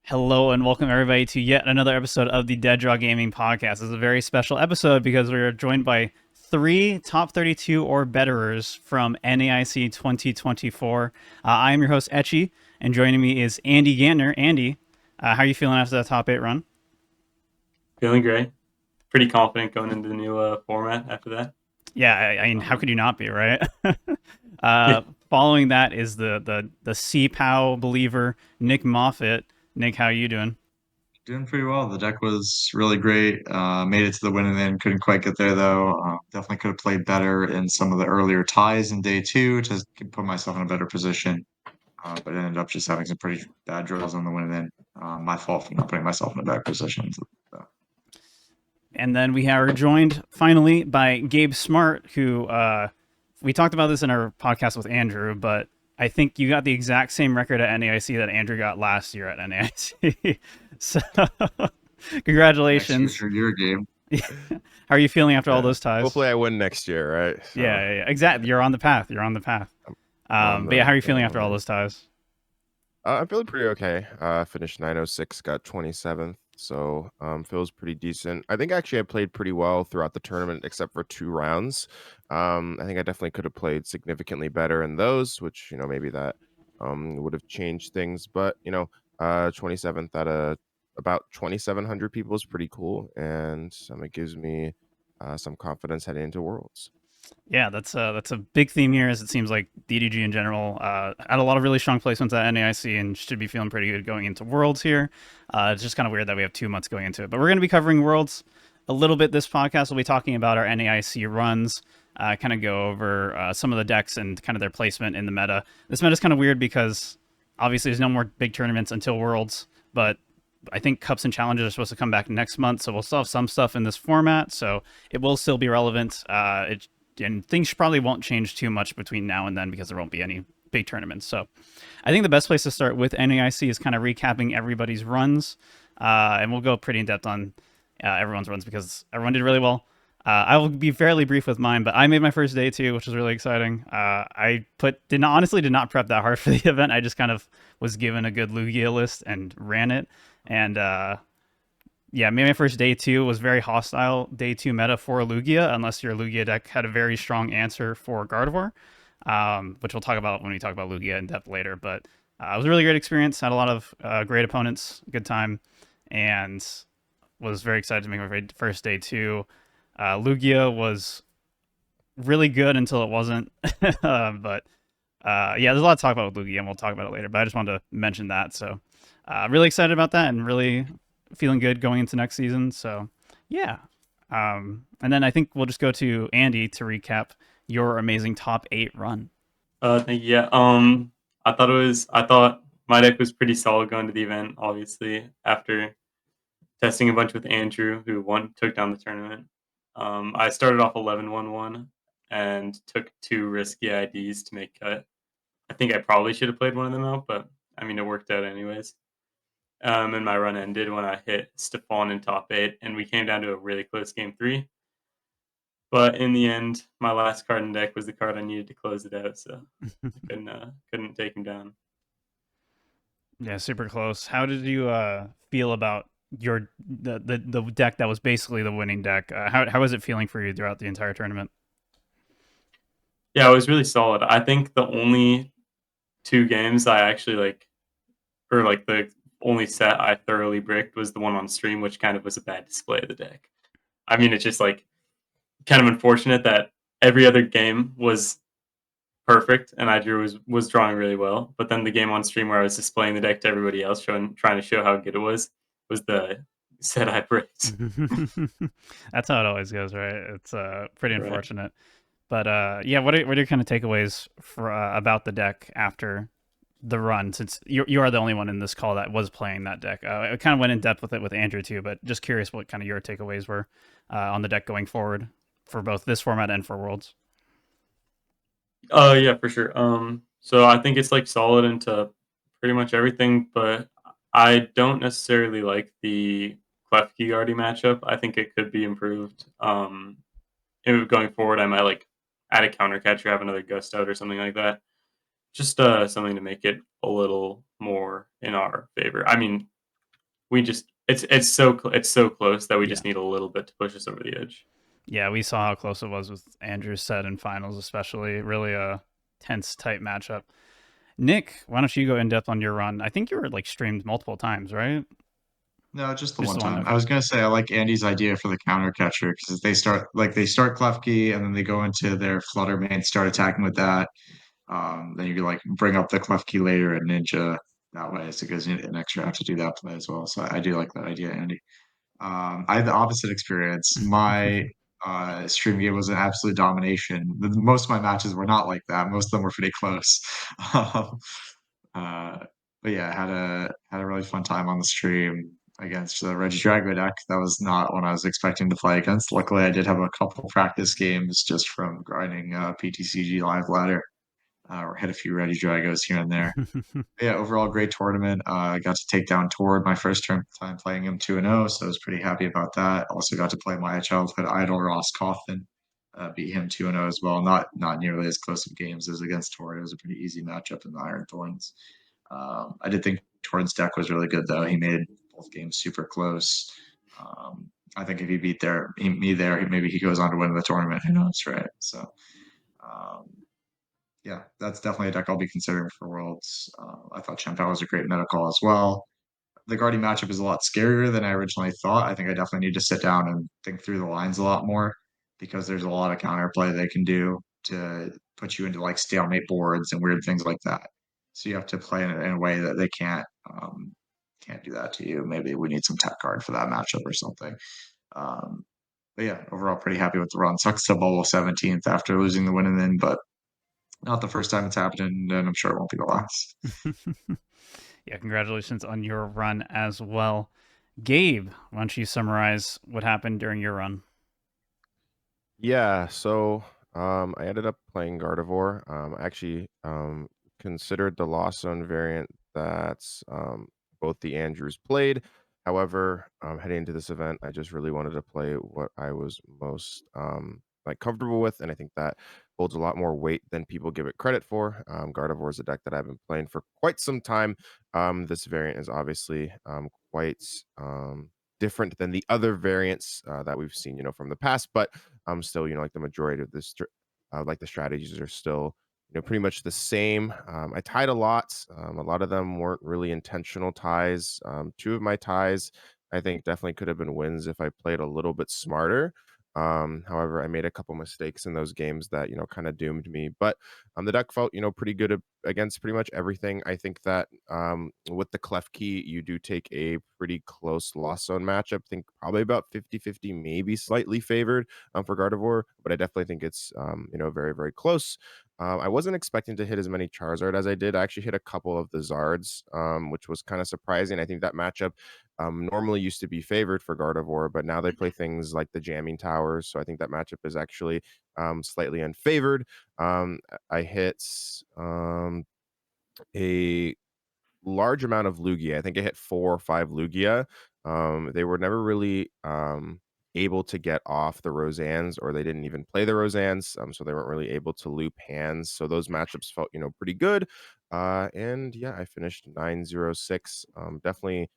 Hello and welcome everybody to yet another episode of the Regidrago Gaming Podcast. This is a very special episode because we are joined by three top 32 or betterers from NAIC 2024. I am your host Etchy, and joining me is Andy Gantner. Andy, how are you feeling after that top 8 run? Feeling great. Pretty confident going into the new format after that. Yeah, I mean, how could you not be, right? Yeah, Following that is the CPOW believer, Nick Moffitt. Nick, how are you doing? Doing pretty well. The deck was really great. Made it to the winning end. Couldn't quite get there though. Definitely could have played better in some of the earlier ties in day two to put myself in a better position. But ended up just having some pretty bad draws on the winning end. My fault for not putting myself in a bad position. So. And then we are joined finally by Gabe Smart, who we talked about this in our podcast with Andrew, but I think you got the exact same record at NAIC that Andrew got last year at NAIC. So, congratulations. Next year's your game. How are you feeling after all those ties? Hopefully, I win next year, right? So, yeah, exactly. You're on the path. But yeah, how are you feeling after all those ties? I'm feeling pretty okay. Finished 906, got 27th, so feels pretty decent. I think actually I played pretty well throughout the tournament except for 2 rounds. I think I definitely could have played significantly better in those, which maybe that would have changed things. But 27th out of about 2,700 people is pretty cool, and it gives me some confidence heading into Worlds. Yeah, that's a big theme here. As it seems like DDG in general had a lot of really strong placements at NAIC and should be feeling pretty good going into Worlds here. It's just kind of weird that we have 2 months going into it, but we're going to be covering Worlds a little bit. This podcast will be talking about our NAIC runs, kind of go over some of the decks and kind of their placement in the meta. This meta is kind of weird because obviously there's no more big tournaments until Worlds, but I think Cups and Challenges are supposed to come back next month, so we'll still have some stuff in this format, so it will still be relevant. And things probably won't change too much between now and then because there won't be any big tournaments. So I think the best place to start with NAIC is kind of recapping everybody's runs. And we'll go pretty in depth on everyone's runs because everyone did really well. I will be fairly brief with mine, but I made my first day too, which was really exciting. I did not prep that hard for the event. I just kind of was given a good Lugia list and ran it. And yeah, maybe my first day 2 was very hostile. Day 2 meta for Lugia, unless your Lugia deck had a very strong answer for Gardevoir, which we'll talk about when we talk about Lugia in depth later. But it was a really great experience. Had a lot of great opponents, good time, and was very excited to make my first day 2. Lugia was really good until it wasn't. But yeah, there's a lot to talk about with Lugia, and we'll talk about it later. But I just wanted to mention that. So really excited about that and really feeling good going into next season. So yeah. And then I think we'll just go to Andy to recap your amazing top 8 run. thank you. Yeah. I thought my deck was pretty solid going to the event, obviously, after testing a bunch with Andrew, who took down the tournament. I started off 11-1-1 and took 2 risky IDs to make cut. I think I probably should have played one of them out, but I mean, it worked out anyways. And my run ended when I hit Stefan in top 8, and we came down to a really close game 3. But in the end, my last card in deck was the card I needed to close it out, so I couldn't take him down. Yeah, super close. How did you feel about the deck that was basically the winning deck? How was it feeling for you throughout the entire tournament? Yeah, it was really solid. I think the only 2 games I actually the only set I thoroughly bricked was the one on stream, which kind of was a bad display of the deck. I mean, it's just kind of unfortunate that every other game was perfect and was drawing really well, but then the game on stream where I was displaying the deck to everybody else, trying to show how good it was the set I bricked. That's how it always goes, right? It's pretty unfortunate. Right. But yeah, what are your kind of takeaways for about the deck after the run, since you are the only one in this call that was playing that deck? I kind of went in depth with it with Andrew too, but just curious what kind of your takeaways were on the deck going forward for both this format and for Worlds. Yeah, for sure. So I think it's solid into pretty much everything, but I don't necessarily like the Klefki Guardy matchup. I think it could be improved. Going forward, I might add a counter catcher, have another gust out or something like that. Just something to make it a little more in our favor. I mean, it's so close that we just need a little bit to push us over the edge. Yeah, we saw how close it was with Andrew's set in finals, especially. Really a tense, tight matchup. Nick, why don't you go in depth on your run? I think you were like streamed multiple times, right? No, just the Just one the one. time. Okay. I was gonna say I like Andy's idea for the counter catcher because they start Klefki and then they go into their flutter main, start attacking with that. Then you like bring up the Klefki later and Ninja that way. So it gives you an extra have to do that play as well. So I do like that idea, Andy. I had the opposite experience. My stream game was an absolute domination. Most of my matches were not like that. Most of them were pretty close. Um, uh, but yeah, had a really fun time on the stream against the Regidrago deck. That was not one I was expecting to play against. Luckily, I did have a couple practice games just from grinding PTCG live ladder. Or hit a few Regidragos here and there. Yeah, overall great tournament. I got to take down Tord my first time playing him 2-0, so I was pretty happy about that. Also got to play my childhood idol Ross Coffin, beat him 2-0 as well. Not nearly as close of games as against Tord. It was a pretty easy matchup in the Iron Thorns. I did think Tord's deck was really good though. He made both games super close. I think if he beat me there, maybe he goes on to win the tournament. Who knows, right? So. Yeah, that's definitely a deck I'll be considering for Worlds. I thought Champao was a great meta call as well. The Guardian matchup is a lot scarier than I originally thought. I think I definitely need to sit down and think through the lines a lot more because there's a lot of counterplay they can do to put you into like stalemate boards and weird things like that. So you have to play in a way that they can't do that to you. Maybe we need some tech card for that matchup or something. But yeah, overall pretty happy with the run. Sucks to bubble 17th after losing the win and then, but not the first time it's happened, and I'm sure it won't be the last. Yeah, congratulations on your run as well. Gabe, why don't you summarize what happened during your run? Yeah, so I ended up playing Gardevoir. I actually considered the Lost Zone variant that both the Andrews played. However, heading into this event, I just really wanted to play what I was most like comfortable with, and I think that holds a lot more weight than people give it credit for. Gardevoir is a deck that I've been playing for quite some time. This variant is obviously quite different than the other variants that we've seen, from the past, but still, like the majority of this, like the strategies are still, pretty much the same. I tied a lot. A lot of them weren't really intentional ties. Two of my ties, I think, definitely could have been wins if I played a little bit smarter. However, I made a couple mistakes in those games that, kind of doomed me. But the deck felt, pretty good against pretty much everything. I think that with the Klefki, you do take a pretty close Lost Zone matchup. I think probably about 50-50, maybe slightly favored for Gardevoir, but I definitely think it's, very, very close. I wasn't expecting to hit as many Charizard as I did. I actually hit a couple of the Zards, which was kind of surprising. I think that matchup normally used to be favored for Gardevoir, but now they play things like the Jamming Towers, so I think that matchup is actually slightly unfavored. I hit a large amount of Lugia. I think I hit 4 or 5 Lugia. They were never really able to get off the Roseannes, or they didn't even play the Roseannes, so they weren't really able to loop hands. So those matchups felt, pretty good. And yeah, I finished 9-0-6. Definitely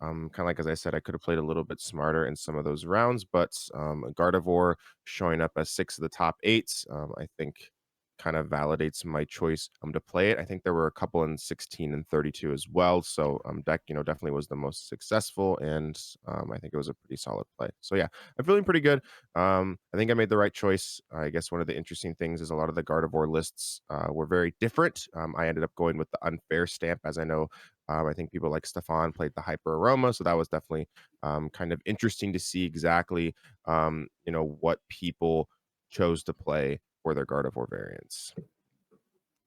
kind of like as I said, I could have played a little bit smarter in some of those rounds, but Gardevoir showing up as 6 of the top 8, I think kind of validates my choice to play it. I think there were a couple in 16 and 32 as well. So deck, definitely was the most successful, and I think it was a pretty solid play. So yeah, I'm feeling pretty good. I think I made the right choice. I guess one of the interesting things is a lot of the Gardevoir lists were very different. I ended up going with the unfair stamp, as I know I think people like Stefan played the Hyper Aroma, so that was definitely kind of interesting to see exactly what people chose to play for their Gardevoir variants.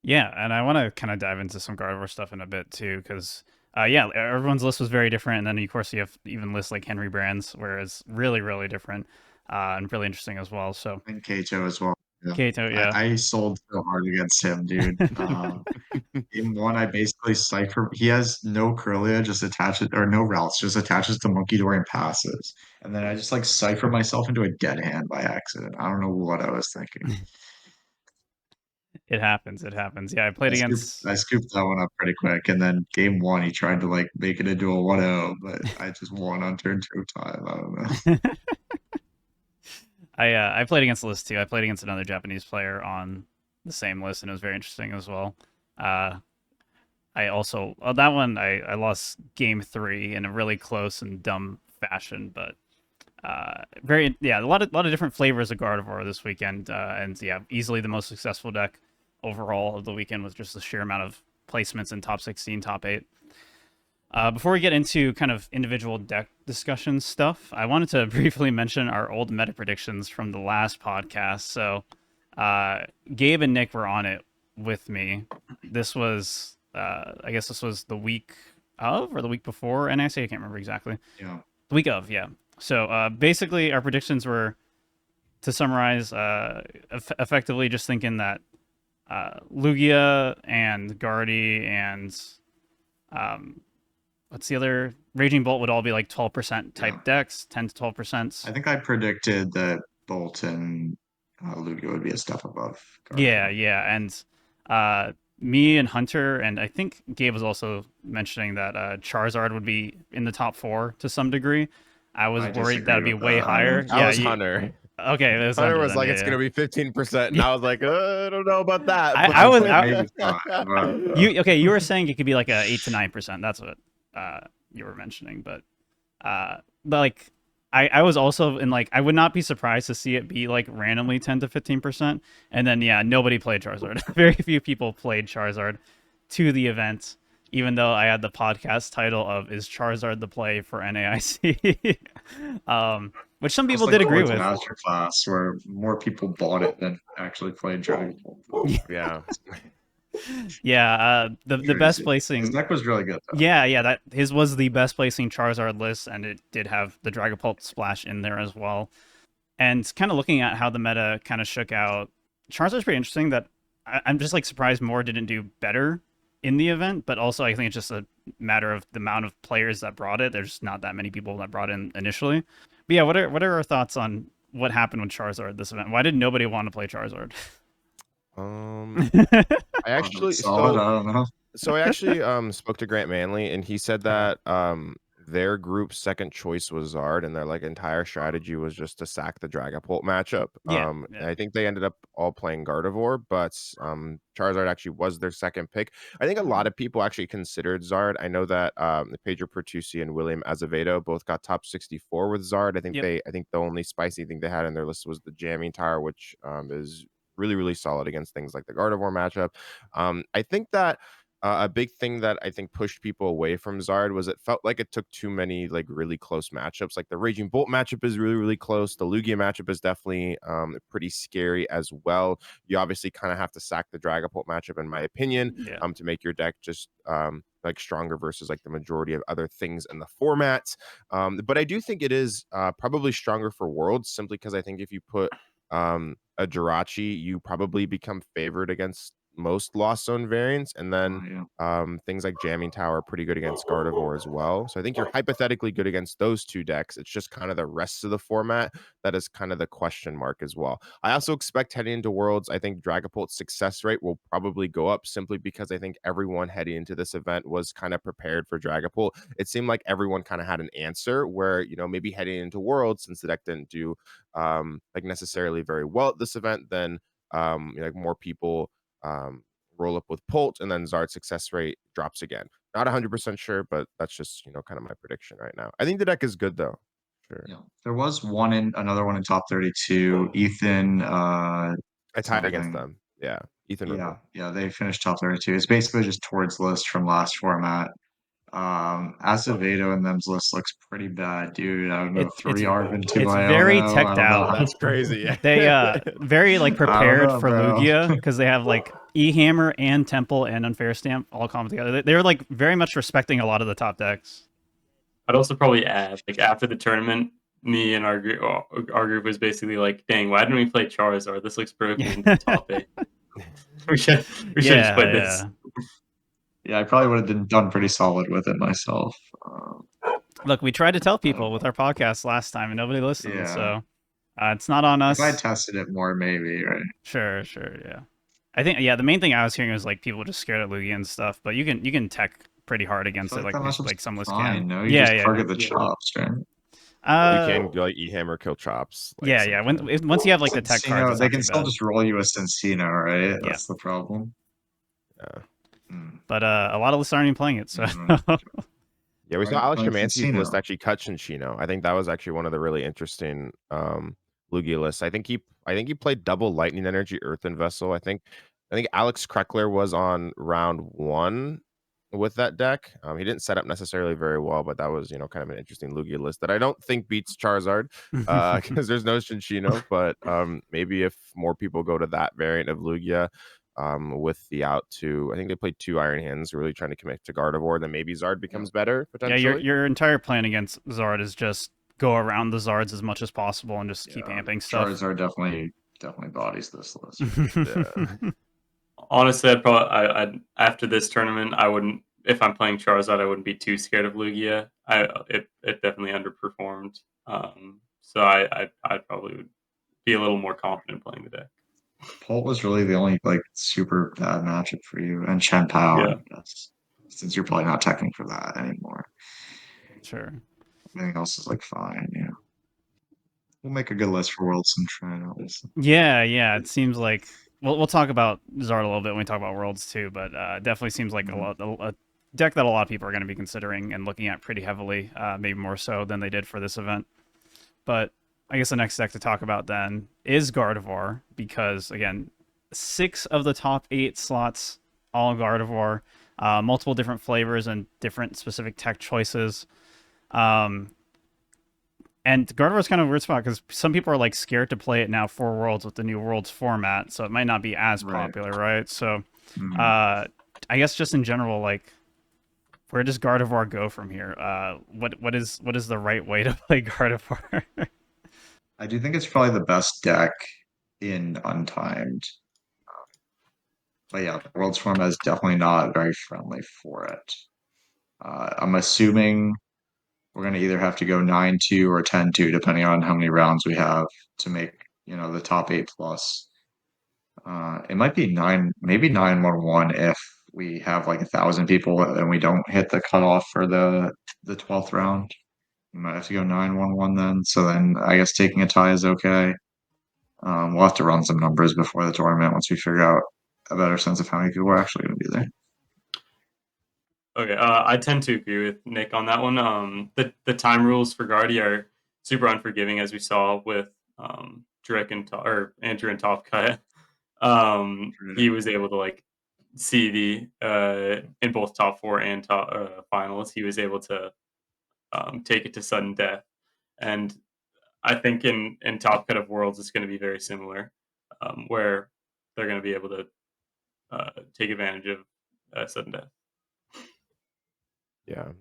Yeah, and I want to kind of dive into some Gardevoir stuff in a bit too, because yeah, everyone's list was very different, and then of course you have even lists like Henry Brand's, where it's really, really different and really interesting as well. So And Kato as well. Yeah. Kato, yeah, I sold so hard against him, dude. In one, I basically cipher. He has no Curlia, just attaches, or no routes, just attaches to Monkey Door and passes. And then I just like cipher myself into a dead hand by accident. I don't know what I was thinking. It happens. It happens. Yeah, I played against. I scooped that one up pretty quick, and then game one he tried to like make it into a 1-0, but I just won on turn 2 time. I don't know. I played against List too. I played against another Japanese player on the same list, and it was very interesting as well. I also that one I lost game 3 in a really close and dumb fashion, but a lot of different flavors of Gardevoir this weekend, and yeah, easily the most successful deck overall of the weekend with just the sheer amount of placements in top 16, top 8. Before we get into kind of individual deck discussion stuff, I wanted to briefly mention our old meta predictions from the last podcast. So Gabe and Nick were on it with me. This was, I guess this was the week of or the week before NAIC. I can't remember exactly. Yeah. The week of, yeah. So basically our predictions were, to summarize, effectively just thinking that Lugia and Guardy and what's the other? Raging Bolt would all be like 12% type decks, 10 to 12%. I think I predicted that Bolt and Lugia would be a step above Gardevoir. Yeah. And me and Hunter, and I think Gabe was also mentioning that Charizard would be in the top 4 to some degree. I was worried that would be way higher. That was Hunter. Okay, it was Hunter was then, like, it's going to be 15%. And I was like, I don't know about that. You were saying it could be like a 8 to 9%. That's what you were mentioning. But like, I was also in like, I would not be surprised to see it be like randomly 10 to 15%. And then, yeah, nobody played Charizard. Very few people played Charizard to the event, even though I had the podcast title of "Is Charizard the play for NAIC?" Which some people did agree with. Masterclass where more people bought it than actually played Dragon Ball. Yeah. Yeah, the best placing. His deck was really good, though. Yeah, that his was the best placing Charizard list, and it did have the Dragapult splash in there as well. And kind of looking at how the meta kind of shook out, Charizard's pretty interesting. That I'm just like surprised more didn't do better in the event, but also I think it's just a matter of the amount of players that brought it. There's not that many people that brought in initially. But yeah, what are our thoughts on what happened with Charizard this event? Why did nobody want to play Charizard? I actually Solid, I don't know. So I actually spoke to Grant Manley, and he said that their group's second choice was Zard, and their like entire strategy was just to sack the Dragapult matchup. Yeah. I think they ended up all playing Gardevoir, but Charizard actually was their second pick. I think a lot of people actually considered Zard. I know that Pedro Pertusi and William Azevedo both got top 64 with Zard. I think the only spicy thing they had in their list was the Jamming Tower, which is really, really solid against things like the Gardevoir matchup. I think that a big thing that I think pushed people away from Zard was it felt like it took too many like really close matchups. Like the Raging Bolt matchup is really, really close. The Lugia matchup is definitely pretty scary as well. You obviously kind of have to sack the Dragapult matchup, in my opinion, to make your deck just like stronger versus like the majority of other things in the format. But I do think it is probably stronger for Worlds, simply because I think if you put a Jirachi, you probably become favored against most Lost Zone variants, and then things like Jamming Tower are pretty good against Gardevoir as well. So I think you're hypothetically good against those two decks. It's just kind of the rest of the format that is kind of the question mark as well. I also expect heading into Worlds, I think Dragapult's success rate will probably go up, simply because I think everyone heading into this event was kind of prepared for Dragapult. It seemed like everyone kind of had an answer where, you know, maybe heading into Worlds, since the deck didn't do like necessarily very well at this event, then like more people roll up with Pult, and then Zard's success rate drops again. Not 100% sure, but that's just, you know, kind of my prediction right now. I think the deck is good though. Sure. Yeah. There was another one in top 32. Ethan. I tied against them. Yeah. Ethan. Yeah. They finished top 32. It's basically just towards list from last format. Acevedo and them's list looks pretty bad, dude. I don't know. 3 Arvin, 2 It's very teched out. That's crazy. They very like prepared for Lugia, because they have like E-Hammer and Temple and Unfair Stamp all come together. They're like very much respecting a lot of the top decks. I'd also probably add, like, after the tournament, me and our group was basically like, dang, why didn't we play Charizard? This looks broken. Top 8. we should just play this. Yeah, I probably would have done pretty solid with it myself. Look, we tried to tell people with our podcast last time, and nobody listened. So it's not on us. If I tested it more, maybe, right? Sure, yeah. I think the main thing I was hearing was like people just scared of Lugia and stuff, but you can tech pretty hard I against feel it, like that matchup's like some lists fine. can. No, you Yeah, just yeah, target the chops, right? You uh, can like eat hammer, kill chops. Like yeah. sometimes. Once you have like the tech cards, Cincino, it's they not can too still bad. just roll you a Cincino, right? Yeah, That's the problem. Yeah. but a lot of lists aren't even playing it, so. Yeah, we Why are saw you Alex playing Szymanski's list Cincino? actually cut Shinshino. I think that was actually one of the really interesting Lugia lists. I think he played double Lightning Energy, Earthen Vessel. I think Alex Kreckler was on round 1 with that deck. He didn't set up necessarily very well, but that was kind of an interesting Lugia list that I don't think beats Charizard because there's no Shinshino. But maybe if more people go to that variant of Lugia. With the out to, I think they played 2 Iron Hands, really trying to commit to Gardevoir, then maybe Zard becomes better Yeah, potentially. your entire plan against Zard is just go around the Zards as much as possible and just keep amping stuff. Charizard definitely bodies this list. Yeah. Honestly, I'd after this tournament, I wouldn't. If I'm playing Charizard, I wouldn't be too scared of Lugia. It definitely underperformed. So I probably would be a little more confident playing the deck. Polt was really the only like super bad matchup for you, and Chen Pao, Yeah. I guess, since you're probably not teching for that anymore. Sure. Everything else is like fine. Yeah, we'll make a good list for Worlds and try it out. Yeah. It seems like we'll talk about Zard a little bit when we talk about Worlds too, but definitely seems like a deck that a lot of people are going to be considering and looking at pretty heavily, maybe more so than they did for this event. But I guess the next deck to talk about then is Gardevoir, because again, 6 of the top 8 slots all Gardevoir, multiple different flavors and different specific tech choices. And Gardevoir is kind of a weird spot because some people are like scared to play it now for Worlds with the new Worlds format, so it might not be as popular, right? So, I guess just in general, like, where does Gardevoir go from here? What is the right way to play Gardevoir? I do think it's probably the best deck in Untimed. But yeah, the World's format is definitely not very friendly for it. I'm assuming we're going to either have to go 9-2 or 10-2, depending on how many rounds we have to make, the top 8 plus. It might be 9-1-1 if we have like 1,000 people and we don't hit the cutoff for the 12th round. We might have to go 9-1-1 then. So then I guess taking a tie is okay. We'll have to run some numbers before the tournament once we figure out a better sense of how many people are actually going to be there. Okay, I tend to agree with Nick on that one. The time rules for Guardy are super unforgiving, as we saw with Drake and Andrew and Top Cut. He was able to like see the in both top 4 and top finals. He was able to take it to sudden death, and I think in Top Cut of Worlds it's going to be very similar, where they're going to be able to take advantage of sudden death. Yeah.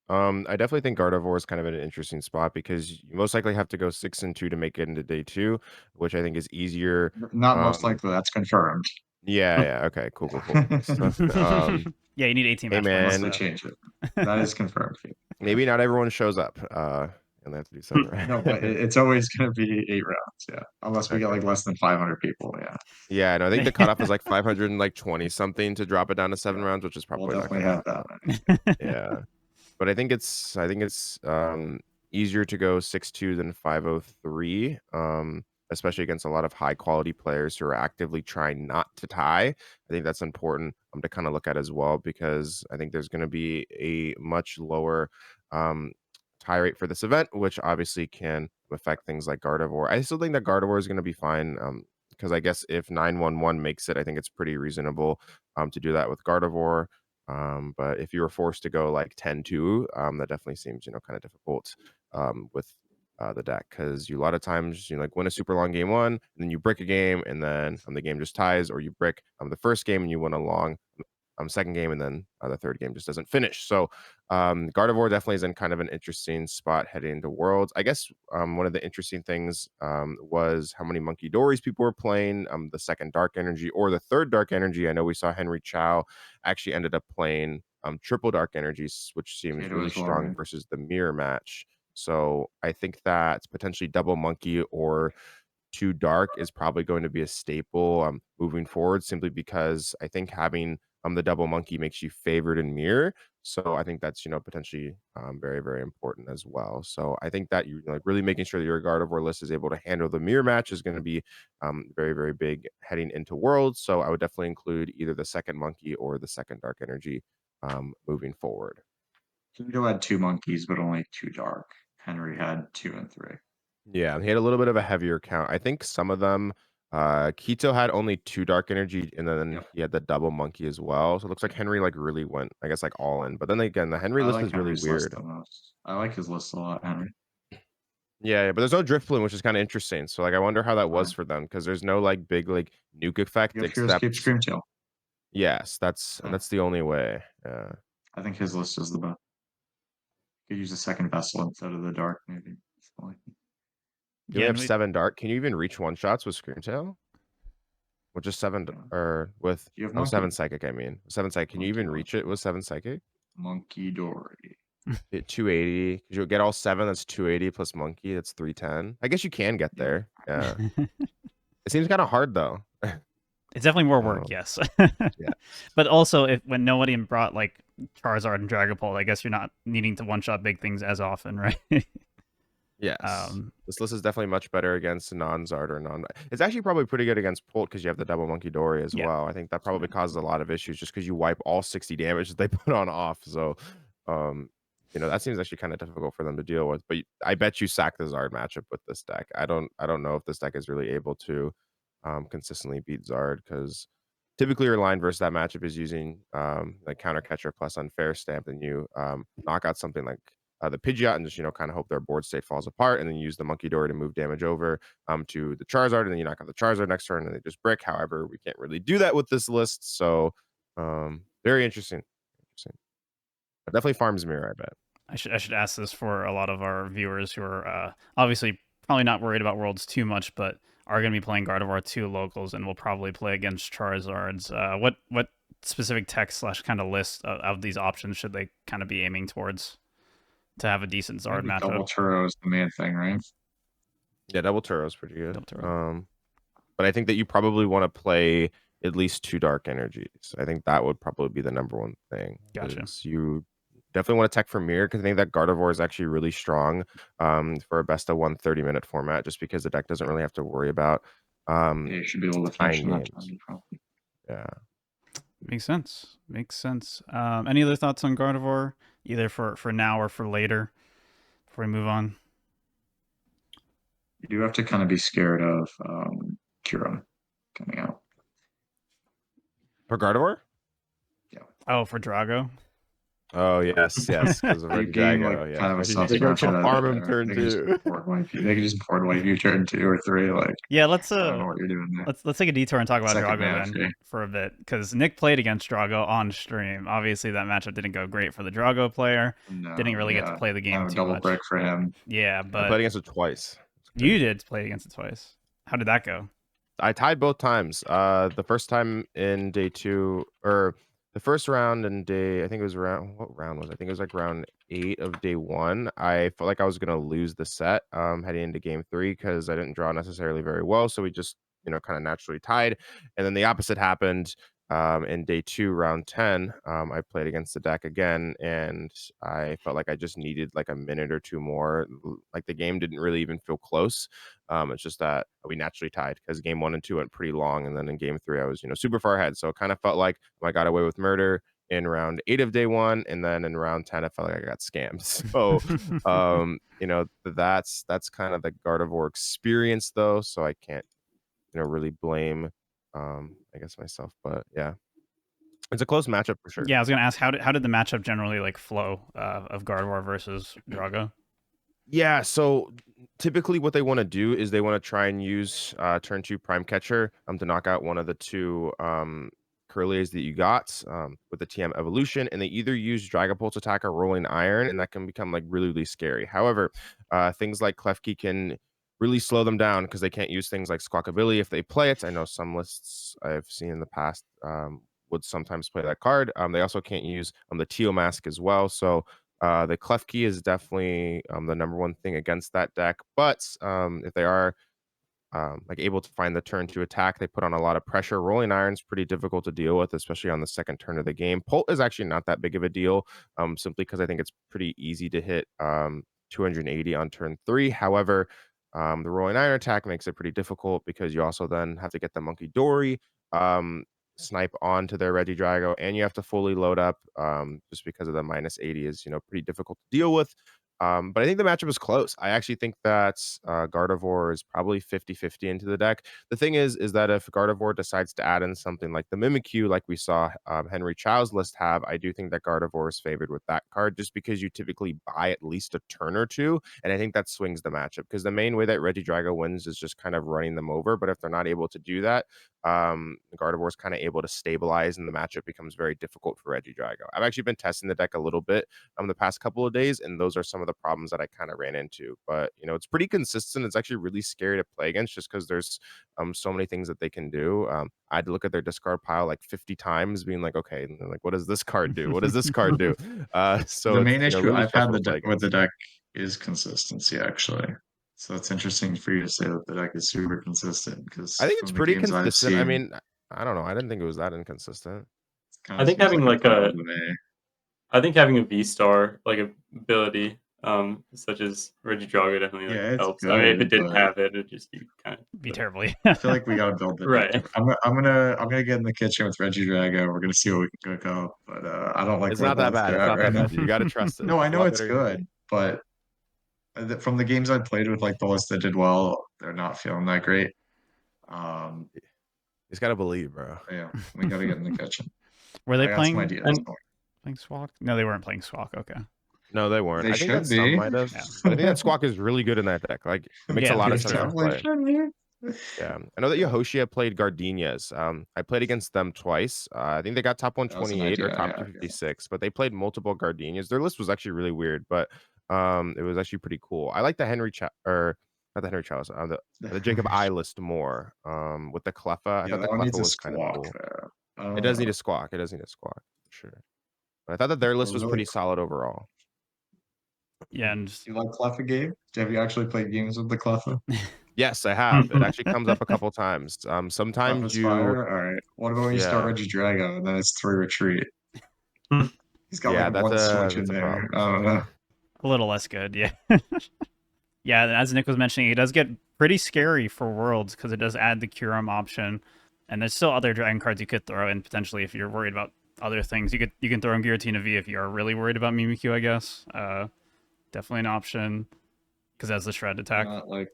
I definitely think Gardevoir is kind of in an interesting spot because you most likely have to go 6-2 to make it into day 2, which I think is easier. Not most likely, that's confirmed. Yeah. Okay. Cool. Yeah, you need 18 Hey, match man. points. Unless they change it. That is confirmed. Maybe not everyone shows up. And they have to do 7 rounds. No, but it's always going to be 8 rounds. Yeah, unless we get like less than 500 people. Yeah. Yeah, no, I think the cutoff is like 520 something to drop it down to 7 rounds, which is probably We'll not definitely going to have happen. that many. Yeah, but I think it's easier to go 6-2 than 503, especially against a lot of high quality players who are actively trying not to tie. I think that's important to kind of look at as well, because I think there's going to be a much lower tie rate for this event, which obviously can affect things like Gardevoir. I still think that Gardevoir is going to be fine. Because I guess if 9-1-1 makes it, I think it's pretty reasonable to do that with Gardevoir. But if you were forced to go like 10-2, that definitely seems kind of difficult with the deck, because you a lot of times like win a super long game 1, and then you brick a game, and then the game just ties, or you brick the first game and you win a long second game, and then the third game just doesn't finish. So Gardevoir definitely is in kind of an interesting spot heading into Worlds. I guess one of the interesting things was how many Monkey Dories people were playing, the second Dark Energy or the third Dark Energy. I know we saw Henry Chow actually ended up playing triple Dark Energies, which seems really strong versus the mirror match. So I think that potentially double Monkey or 2 dark is probably going to be a staple moving forward, simply because I think having the double monkey makes you favored in mirror. So I think that's potentially very, very important as well. So I think that you like really making sure that your Gardevoir list is able to handle the mirror match is going to be very, very big heading into Worlds. So I would definitely include either the second monkey or the second dark energy moving forward. Kito had 2 monkeys, but only 2 dark. Henry had 2 and 3. Yeah, he had a little bit of a heavier count. I think some of them, Keto had only 2 dark energy, and then Yep. he had the double monkey as well. So it looks like Henry like really went, I guess, like all in. But then again, the Henry I list like is really Henry's list weird. the most. I like his list a lot, Henry. Yeah, but there's no Drifloon, which is kind of interesting. So like, I wonder how that was Right. for them, because there's no like big like nuke effect You have Heroes except Cape Screamtail. yes, that's Yeah. that's the only way. Yeah. I think his list is the best. Could use a second vessel instead of the dark, maybe. You Yeah, have and we- 7 dark. Can you even reach one shots with Screamtail? With just 7 Yeah. or with You have 7 Monkey. psychic, I mean. 7 psychic. Can you Monkey even one. reach it with 7 psychic? Monkey Dory. Hit 280 because you'll get all 7. That's 280 plus monkey. That's 310. I guess you can get Yeah. there. Yeah. It seems kind of hard though. It's definitely more work, Oh. yes. Yeah. But also, when nobody brought like Charizard and Dragapult, I guess you're not needing to one-shot big things as often, right? Yes. This list is definitely much better against non-Zard or non. It's actually probably pretty good against Pult because you have the double monkey Dory as Yeah. well. I think that probably causes a lot of issues just because you wipe all 60 damage that they put on off. So, that seems actually kind of difficult for them to deal with. But I bet you sack the Zard matchup with this deck. I don't know if this deck is really able to consistently beat Zard, because typically your line versus that matchup is using like counter catcher plus unfair stamp, and you knock out something like the Pidgeot and just kind of hope their board state falls apart, and then use the Monkey Dory to move damage over to the Charizard, and then you knock out the Charizard next turn and they just brick. However, we can't really do that with this list, so very interesting. But definitely farms mirror, I bet. I should ask this for a lot of our viewers who are obviously probably not worried about Worlds too much, but are going to be playing Gardevoir 2 locals and will probably play against Charizards. What specific text / kind of list of these options should they kind of be aiming towards to have a decent Zard Maybe matchup? Double Turo is the main thing, right? Yeah, double Turo is pretty good. Double Turo. But I think that you probably want to play at least 2 dark energies. I think that would probably be the number one thing. Gotcha. You definitely want to tech for mirror, because I think that Gardevoir is actually really strong for a best of 1 30-minute format, just because the deck doesn't really have to worry about Yeah, you should be able to finish time that games. time, probably. Yeah. Makes sense. Any other thoughts on Gardevoir, either for now or for later, before we move on? You do have to kind of be scared of Kira coming out. For Gardevoir? Oh, for Drago? Oh, yes, because of They gain Regidrago. like Yeah. kind of a soft They spot can out farm of him there. turn They can just 2. They can just board wipe you turn 2 or 3. Like, Yeah, let's I don't know what you're doing there. let's take a detour and talk about Second Drago match, then yeah. for a bit, because Nick played against Drago on stream. Obviously, that matchup didn't go great for the Drago player. No, Didn't really get to play the game too double much. brick for him. Yeah, I but played against it twice. you did play against it twice. How did that go? I tied both times. The first time in day 2, or the first round in day, I think it was what round was it? I think it was like round 8 of day 1. I felt like I was gonna lose the set heading into game 3, because I didn't draw necessarily very well. So we just kind of naturally tied, and then the opposite happened in day 2, round 10. I played against the deck again, and I felt like I just needed like a minute or 2 more. Like the game didn't really even feel close. It's just that we naturally tied, because game 1 and 2 went pretty long, and then in game 3 I was super far ahead. So it kind of felt like I got away with murder in round 8 of day 1, and then in round 10 I felt like I got scammed. So that's kind of the Gardevoir experience though, so I can't really blame I guess myself, but yeah, it's a close matchup for sure. Yeah, I was gonna ask how did the matchup generally like flow of Gardevoir versus Drago? Yeah, so typically what they want to do is they want to try and use turn 2 Prime Catcher to knock out one of the 2 Curlies that you got with the TM Evolution, and they either use Dragapult's attack or Rolling Iron, and that can become like really, really scary. However, things like Klefki can really slow them down, because they can't use things like Squawkabilly if they play it. I know some lists I've seen in the past would sometimes play that card. They also can't use the Teal Mask as well. So the Klefki is definitely the number one thing against that deck. But if they are like able to find the turn to attack. They put on a lot of pressure. Rolling Iron's pretty difficult to deal with, especially on the second turn of the game. Pult is actually not that big of a deal, simply because I think it's pretty easy to hit 280 on turn 3. However, the Rolling Iron attack makes it pretty difficult because you also then have to get the Monkey Dory, snipe onto their Regidrago, and you have to fully load up, just because of the minus 80 is, pretty difficult to deal with. But I think the matchup is close. I actually think that Gardevoir is probably 50-50 into the deck. The thing is that if Gardevoir decides to add in something like the Mimikyu, like we saw Henry Chow's list have, I do think that Gardevoir is favored with that card, just because you typically buy at least a turn or two, and I think that swings the matchup, because the main way that Regidrago wins is just kind of running them over. But if they're not able to do that, Gardevoir is kind of able to stabilize, and the matchup becomes very difficult for Regidrago. I've actually been testing the deck a little bit the past couple of days, and those are some of the problems that I kind of ran into. But it's pretty consistent. It's actually really scary to play against, just because there's so many things that they can do. I had to look at their discard pile like 50 times, being like, okay, and like, what does this card do? What does this card do? So the main issue really I've had stressful to play with the against. deck is consistency, actually. So it's interesting for you to say that the deck is super consistent, because I think it's from the pretty games I've consistent. I seen, mean, I don't know. I didn't think it was that inconsistent. it kind I of think seems having like like a problem to me. I think having a V-Star like ability, such as Regidrago definitely Yeah, like it's helps. I mean, if it good, didn't but have it, it'd just be kind Be of terrible. I feel like we gotta build the deck. right. I'm gonna get in the kitchen with Regidrago. We're gonna see what we can cook up, but I don't like It's where not that things bad. are It's at not right that now. bad. You got to trust it. No, I It's a know lot it's better than you good, but from the games I played with, like the list that did well, they're not feeling that great. You just got to believe, bro. Yeah, we gotta get in the kitchen. Were they I got some playing ideas. playing Squawk? No, they weren't playing Squawk. Okay. No, they weren't. They I think that should some be. might have. Yeah. But I think that Squawk is really good in that deck. Like, it makes Yeah, a lot They of sense to definitely play. should be. Yeah, I know that Yohoshia played Gardenias. I played against them twice. I think they got top That was an 128 or idea I top had, yeah. 256, but they played multiple Gardenias. Their list was actually really weird, but it was actually pretty cool. I like the or not the Henry Chalice, the Jacob I list more. With the Cleffa, I Yeah, thought the that one needs Cleffa a was kind of squawk cool. there. I It don't does need know. a Squawk. It does need a Squawk, for sure. But I thought that their list was really pretty solid overall. Yeah, and Do you like Cleffa game? Have you actually played games with the Cleffa? Yes, I have. It actually comes up a couple times. Sometimes Cleffa's you, fire? Alright. What about when you start yeah, Regidrago and then it's 3 retreat? He's got yeah, like one switch in that's a there. problem. I don't know. a little less good. Yeah. Yeah, and as Nick was mentioning, it does get pretty scary for Worlds because it does add the Curum option, and there's still other dragon cards you could throw in potentially if you're worried about other things. You can throw in Giratina V if you are really worried about Mimikyu, I guess. Definitely an option because that's the shred attack. Not like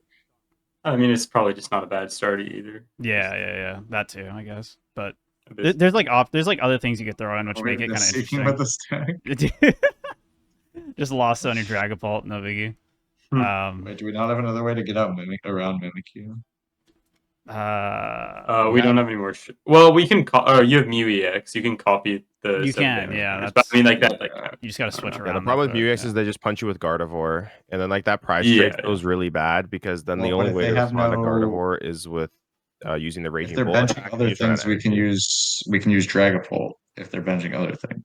I mean, it's probably just not a bad start either. Yeah, that too, I guess. But A bit- there's like other things you could throw in which make it kind of speaking interesting. about this deck. Just lost on your Dragapult, no biggie. Wait, do we not have another way to get out around Mimikyu? we don't have any more. Well, we can. You have Mew EX. You can copy the. You 7 can, damage yeah, counters, that's- but I mean, like that. Like Yeah. You just got to switch Yeah, around. Yeah, the problem with Mew EX is they just punch you with Gardevoir, and then like that prize trade feels really bad because then the Well, but only if way they to have respond to no- Gardevoir is with using the If Raging they're Bull benching attack, and other you try things, to we can energy. use Dragapult if they're benching other things.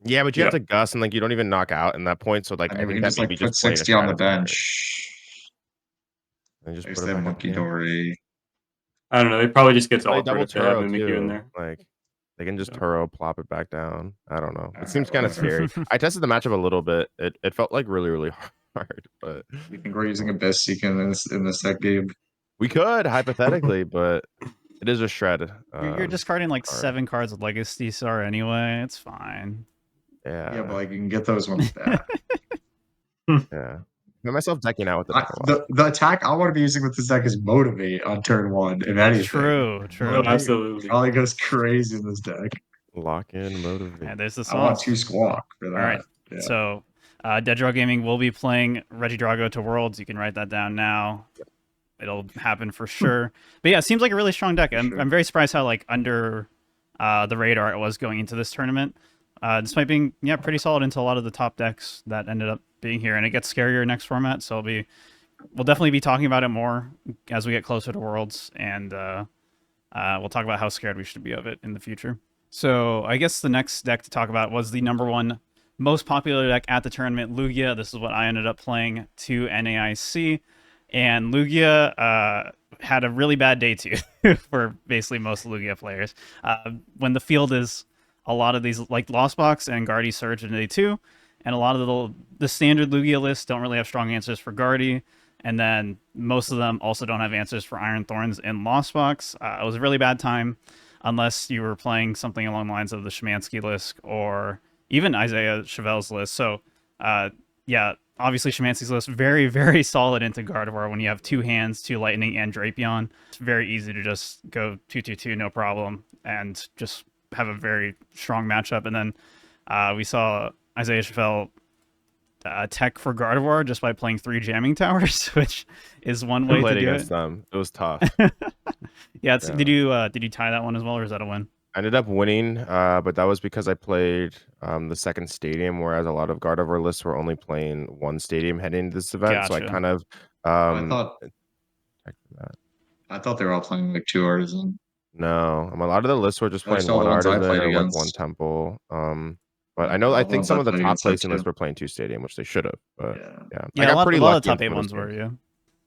Yeah, but you have to Gus, and like you don't even knock out in that point. So like I I mean, we think can that just like maybe put just playing a 60 on the Stratus card bench. and just I guess put they it have back Monkey in the game. Dory. I don't know. It probably just gets Play awkward double if they have Turo Mimikyu in too. there. Like they can just Yeah. Turo, plop it back down. I don't know. It Alright, seems kind of whatever. scary. I tested the matchup a little bit. It felt like really hard, but You think we're using Abyss Seeking in this deck, Gabe? we could hypothetically, but it is a shred. You're discarding like card. 7 cards with Legacy Star anyway. It's fine. Yeah, but like you can get those ones back. Yeah. I myself decking out with the deck a lot. The attack I want to be using with this deck is Motivate on turn 1, if anything. True. Oh, absolutely. Probably goes crazy in this deck. Lock in, motivate. Yeah, there's the I want sauce. 2 Squawk for that. All right. Yeah. So, Dead Draw Gaming will be playing Regidrago to Worlds. You can write that down now. It'll happen for sure. But yeah, it seems like a really strong deck. I'm very surprised how like under the radar it was going into this tournament. Despite being pretty solid into a lot of the top decks that ended up being here, and it gets scarier next format. So we'll definitely be talking about it more as we get closer to Worlds, and we'll talk about how scared we should be of it in the future. So I guess the next deck to talk about was the #1 most popular deck at the tournament, Lugia. This is what I ended up playing to NAIC. And Lugia had a really bad day too for basically most Lugia players. When the field is a lot of these, like Lost Box and Guardy Surge in day 2, and a lot of the standard Lugia lists don't really have strong answers for Guardy, and then most of them also don't have answers for Iron Thorns in Lost Box. It was a really bad time, unless you were playing something along the lines of the Shemansky list or even Isaiah Chevelle's list. So, yeah, obviously Shemansky's list very, very solid into Gardevoir when you have 2 hands, 2 Lightning, and Drapion. It's very easy to just go 2/2/2, no problem, and just have a very strong matchup. And then we saw Isaiah Chevelle tech for Gardevoir just by playing 3 jamming towers, which is one way to do against it. them. It was tough. Yeah, Yeah. Did you tie that one as well, or is that a win? I ended up winning, but that was because I played the second stadium, whereas a lot of Gardevoir lists were only playing 1 stadium heading into this event. So I Gotcha. kind of I that. thought they were all playing like 2 Artisan. No, a lot of the lists were just They're playing still 1 the ones I Artisan played or like 1 against. Temple. But Yeah, I the think ones some I of the played top against that placing lists too. were playing 2 stadium, which they should have. But Yeah. yeah, I Yeah, got pretty a lot of lucky the on top 8 some of ones those were, games. yeah.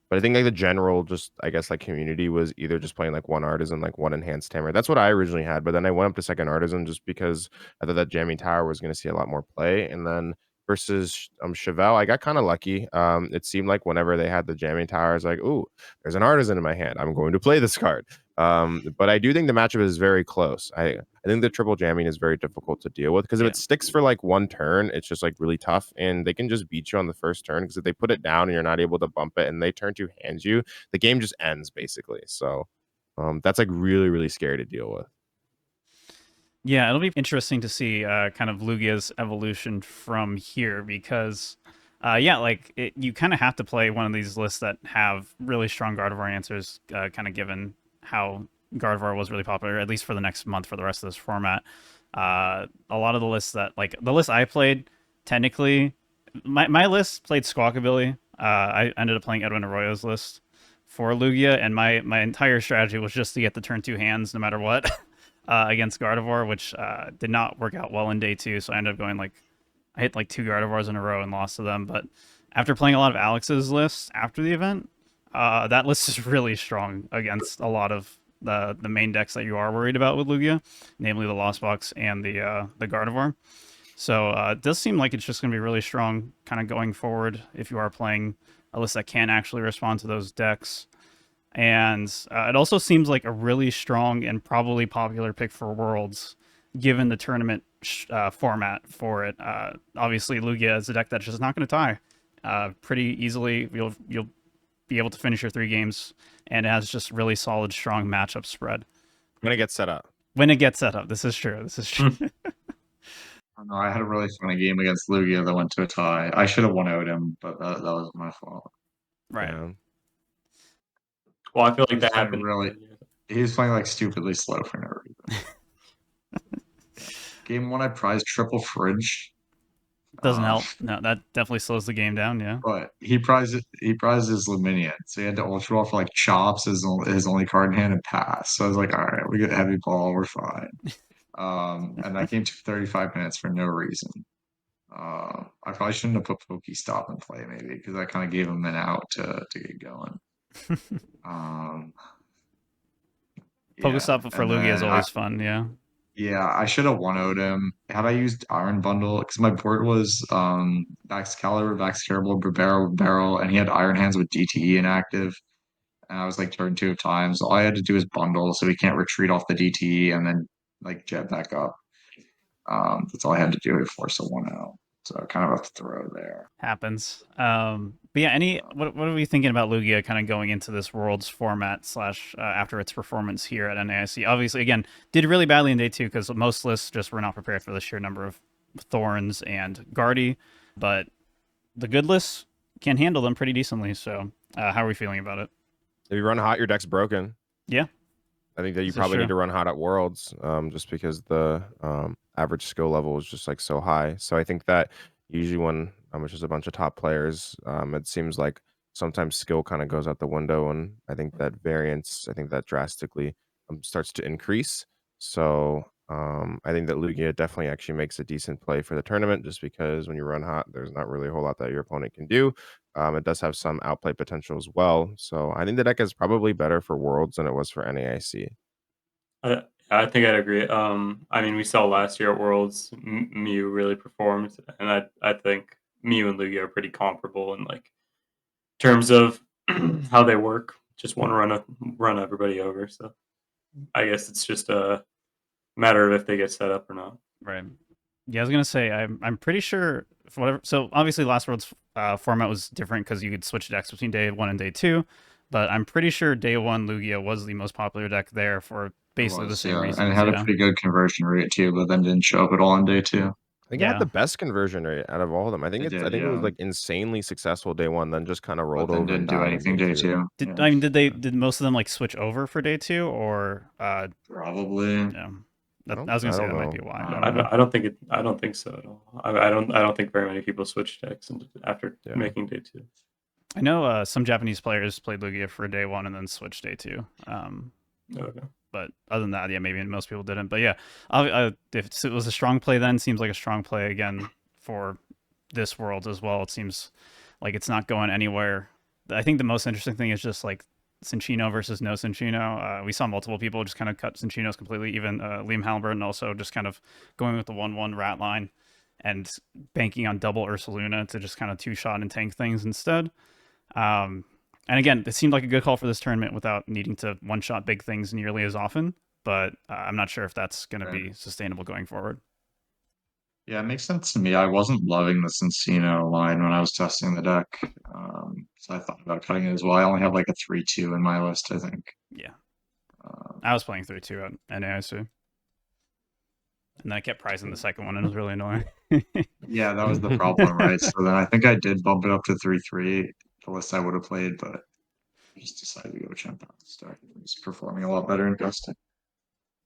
But I think like the general, just I guess like community was either just playing like 1 Artisan, like 1 enhanced hammer. That's what I originally had, but then I went up to second Artisan just because I thought that jamming tower was going to see a lot more play. And then versus Chevelle, I got kind of lucky. It seemed like whenever they had the jamming tower, I was like, ooh, there's an Artisan in my hand. I'm going to play this card. But I do think the matchup is very close. I think the triple jamming is very difficult to deal with because if Yeah. it sticks for like 1 turn, it's just like really tough, and they can just beat you on the first turn because if they put it down and you're not able to bump it and they turn to hand you, the game just ends basically. So that's like really, really scary to deal with. Yeah, it'll be interesting to see kind of Lugia's evolution from here because, yeah, like you kind of have to play one of these lists that have really strong Gardevoir answers, kind of given how Gardevoir was really popular, at least for the next month for the rest of this format. A lot of the lists that, like the list I played, technically, my list played Squawkabilly. I ended up playing Edwin Arroyo's list for Lugia, and my entire strategy was just to get the turn 2 hands no matter what. Against Gardevoir, which did not work out well in day 2. So I ended up going I hit like 2 Gardevoirs in a row and lost to them. But after playing a lot of Alex's lists after the event, that list is really strong against a lot of the main decks that you are worried about with Lugia, namely the Lost Box and the Gardevoir. So it does seem like it's just going to be really strong kind of going forward if you are playing a list that can actually respond to those decks. And it also seems like a really strong and probably popular pick for Worlds, given the tournament format for it. Obviously, Lugia is a deck that's just not going to tie pretty easily. You'll be able to finish your 3 games, and it has just really solid, strong matchup spread. When it gets set up. This is true. This is true. No, I had a really funny game against Lugia that went to a tie. I should have 1-0'd him, but that was my fault. Right. Yeah. Well, I feel like He was that playing happened. he was playing like stupidly slow for no reason. Game 1, I prized triple fridge. Doesn't help. No, that definitely slows the game down. Yeah. But he prized his Luminion, so he had to ultra ball for like chops his only card in hand and pass. So I was like, all right, we get heavy ball, we're fine. And that game took 35 minutes for no reason. I probably shouldn't have put Pokestop in play maybe because I kind of gave him an out to get going. Pokestop for Lugia is always fun. Yeah. Yeah, I should have 1-0'd him. Had I used Iron Bundle, because my board was Baxcalibur, Baxcarable, Barrel, and he had Iron Hands with DTE inactive. And I was like turn 2 of times. All I had to do is bundle so he can't retreat off the DTE and then like jet back up. That's all I had to do to force a 1-0. So kind of a throw there. Happens. But yeah, what are we thinking about Lugia kind of going into this Worlds format / after its performance here at NAIC? Obviously, again, did really badly in day 2 because most lists just were not prepared for the sheer number of Thorns and Guardy, but the good lists can handle them pretty decently. So how are we feeling about it? If you run hot, your deck's broken. Yeah. I think that you probably need to run hot at Worlds, just because the average skill level is just like so high. So I think that usually when it's just a bunch of top players, it seems like sometimes skill kind of goes out the window, and I think that variance, drastically starts to increase. So I think that Lugia definitely actually makes a decent play for the tournament, just because when you run hot, there's not really a whole lot that your opponent can do. It does have some outplay potential as well. So I think the deck is probably better for Worlds than it was for NAIC. I think I'd agree. I mean, we saw last year at Worlds, Mew really performed, and I think Mew and Lugia are pretty comparable in like terms of how they work. Just want to run everybody over. So I guess it's just a matter of if they get set up or not. Right. Yeah, I was gonna say I'm pretty sure for whatever. So obviously, last World's format was different because you could switch decks between day 1 and day 2. But I'm pretty sure day 1 Lugia was the most popular deck there for basically the same reasons. And it had a pretty good conversion rate too, but then didn't show up at all on day 2. I think it had the best conversion rate out of all of them. I think It it was like insanely successful day 1, then just kind of rolled over and didn't do anything day 2. Did most of them like switch over for day 2 or probably? Yeah. I was gonna say that might be why. I don't think so at all. I don't think very many people switch decks after making day 2. I know some Japanese players played Lugia for day 1 and then switched day 2. Okay. But other than that, yeah, maybe most people didn't. But yeah, if it was a strong play then, seems like a strong play again for this World as well. It seems like it's not going anywhere. I think the most interesting thing is just like Cinchino versus no Cinchino. We saw multiple people just kind of cut Cinchinos completely. Even Liam Halliburton also just kind of going with the 1/1 rat line and banking on double Ursaluna to just kind of 2-shot and tank things instead. And again, it seemed like a good call for this tournament without needing to 1-shot big things nearly as often. But I'm not sure if that's going to be sustainable going forward. Yeah, it makes sense to me. I wasn't loving the Cinchino line when I was testing the deck. So I thought about cutting it as well. I only have like a 3-2 in my list, I think. Yeah. I was playing 3-2 at NAIC. And then I kept prizing the second one, and it was really annoying. Yeah, that was the problem, right? So then I think I did bump it up to 3-3, the list I would have played, but I just decided to go Chien-Pao to start. It's performing a lot better in Dustin.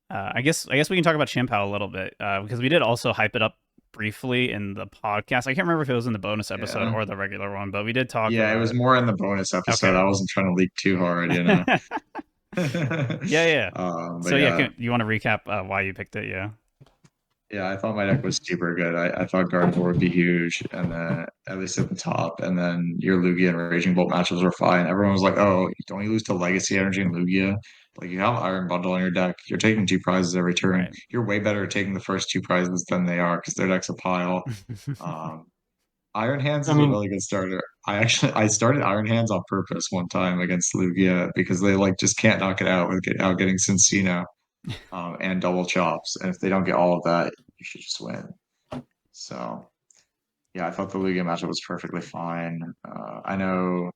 I guess we can talk about Chien-Pao a little bit because we did also hype it up briefly in the podcast. I can't remember if it was in the bonus episode or the regular one, but we did talk. Yeah, it was more in the bonus episode. Okay. I wasn't trying to leak too hard, you know. Yeah. So you want to recap why you picked it? Yeah. Yeah, I thought my deck was super good. I thought Gardevoir would be huge, and then at least at the top, and then your Lugia and Raging Bolt matches were fine. Everyone was like, "Oh, don't you lose to Legacy Energy and Lugia? Like you have Iron Bundle on your deck. You're taking 2 prizes every turn. Right. You're way better at taking the first 2 prizes than they are because their deck's a pile." Iron Hands is a really good starter. I started Iron Hands on purpose one time against Lugia because they like just can't knock it out without getting Cinccino. And double chops. And if they don't get all of that, you should just win. So, yeah, I thought the Lugia matchup was perfectly fine. I know